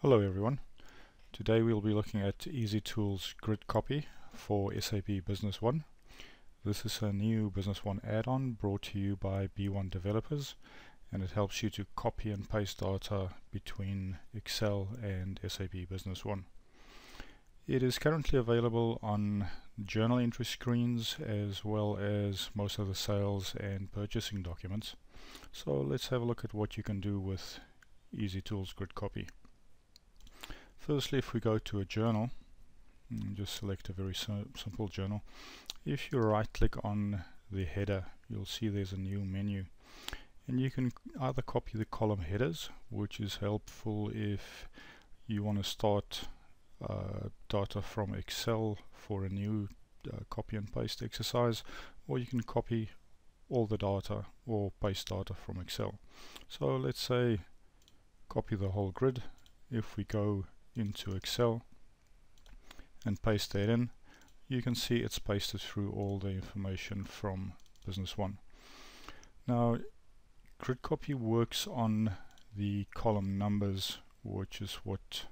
Hello everyone. Today we'll be looking at EasyTools Grid Copy for SAP Business One. This is a new Business One add-on brought to you by B1 developers, and it helps you to copy and paste data between Excel and SAP Business One. It is currently available on journal entry screens as well as most of the sales and purchasing documents. So let's have a look at what you can do with EasyTools Grid Copy. Firstly, if we go to a journal, and just select a very simple journal. If you right click on the header, you'll see there's a new menu, and you can either copy the column headers, which is helpful if you want to start data from Excel for a new copy and paste exercise, or you can copy all the data or paste data from Excel. So let's say copy the whole grid. If we go into Excel and paste that in, you can see it's pasted through all the information from Business One. Now, Grid Copy works on the column numbers, which is what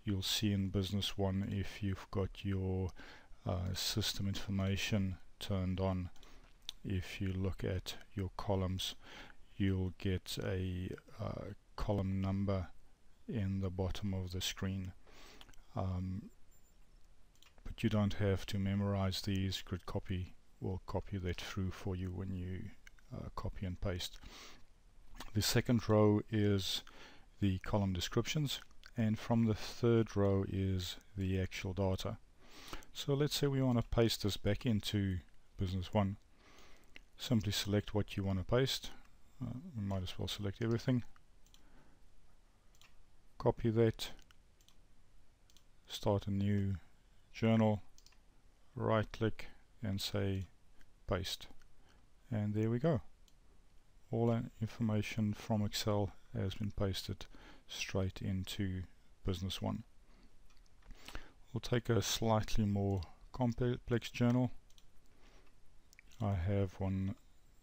you'll see in Business One if you've got your system information turned on. If you look at your columns, you'll get a column number in the bottom of the screen, but you don't have to memorize these. Grid Copy will copy that through for you when you copy and paste. The second row is the column descriptions, and from the third row is the actual data. So let's say we want to paste this back into Business One. Simply select what you want to paste. We might as well select everything. Copy that, start a new journal, right click and say paste, and there we go. All that information from Excel has been pasted straight into Business One. We'll take a slightly more complex journal. I have one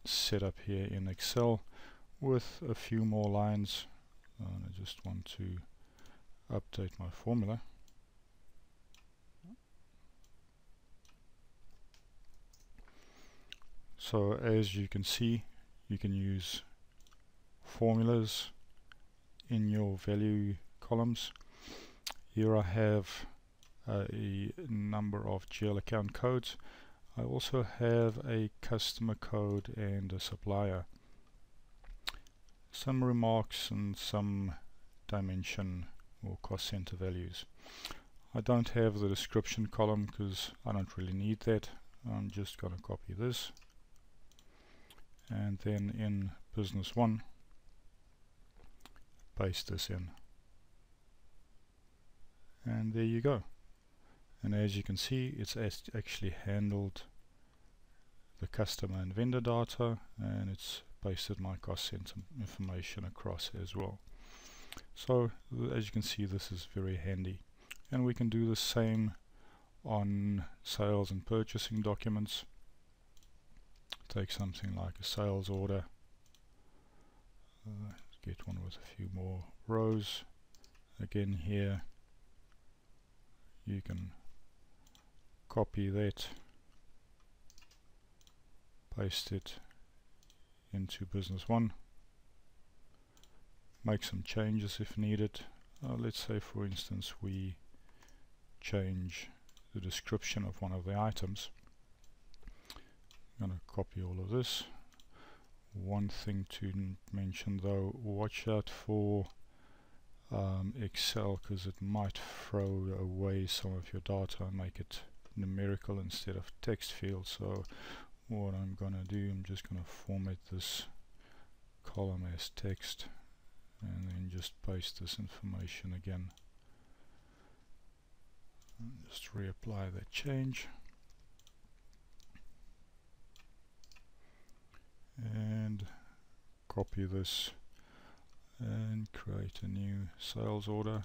set up here in Excel with a few more lines. I just want to update my formula. So as you can see, you can use formulas in your value columns. Here I have a number of GL account codes. I also have a customer code and a supplier, some remarks and some dimension or cost center values. I don't have the description column because I don't really need that. I'm just going to copy this, and then in Business One paste this in, and there you go. And as you can see, it's actually handled the customer and vendor data, and it's pasted my cost center information across as well. So as you can see, this is very handy, and we can do the same on sales and purchasing documents. Take something like a sales order, get one with a few more rows. Again, here you can copy that, paste it into Business One, make some changes if needed. Let's say for instance we change the description of one of the items. I'm going to copy all of this. One thing to mention though, watch out for Excel, because it might throw away some of your data and make it numerical instead of text field. So what I'm going to do, I'm just going to format this column as text and then just paste this information again. Just reapply that change and copy this and create a new sales order.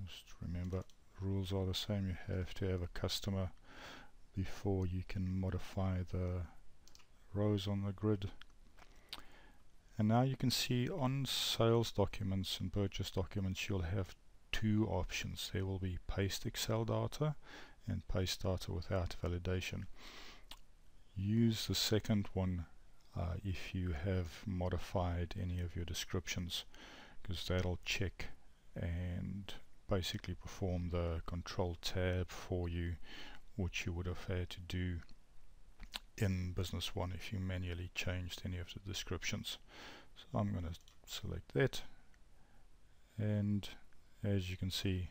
Just remember, rules are the same. You have to have a customer before you can modify the rows on the grid. And now you can see on sales documents and purchase documents you'll have two options. There will be paste Excel data and paste data without validation. Use the second one if you have modified any of your descriptions, because that'll check and basically perform the control tab for you, which you would have had to do in Business One if you manually changed any of the descriptions. So I'm going to select that, and as you can see,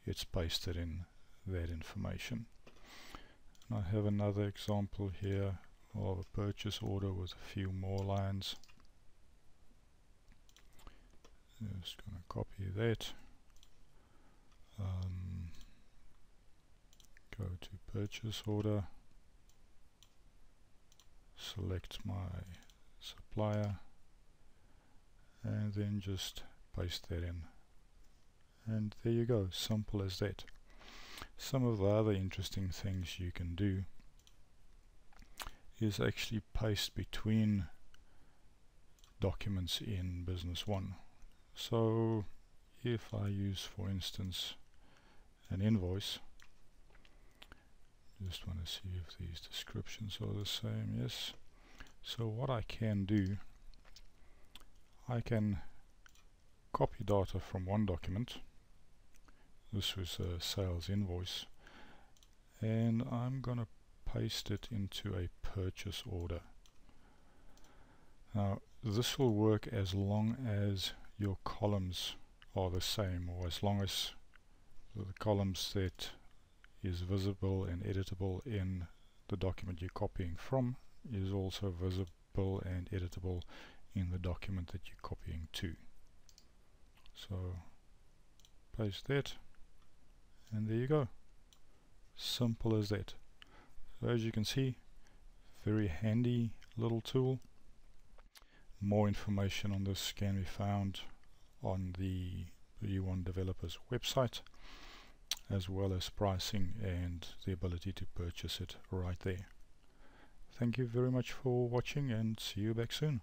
it's pasted in that information. And I have another example here of a purchase order with a few more lines. Just going to copy that, go to purchase order, select my supplier, and then just paste that in. And there you go, simple as that. Some of the other interesting things you can do is actually paste between documents in Business One. So if I use, for instance, an invoice, just want to see if these descriptions are the same. Yes. So what I can do, I can copy data from one document. This was a sales invoice, and I'm going to paste it into a purchase order. Now this will work as long as your columns are the same, or as long as the columns that is visible and editable in the document you're copying from is also visible and editable in the document that you're copying to. So paste that, and there you go. Simple as that. So as you can see, very handy little tool. More information on this can be found on the B1 developers website, as well as pricing and the ability to purchase it right there. Thank you very much for watching, and see you back soon.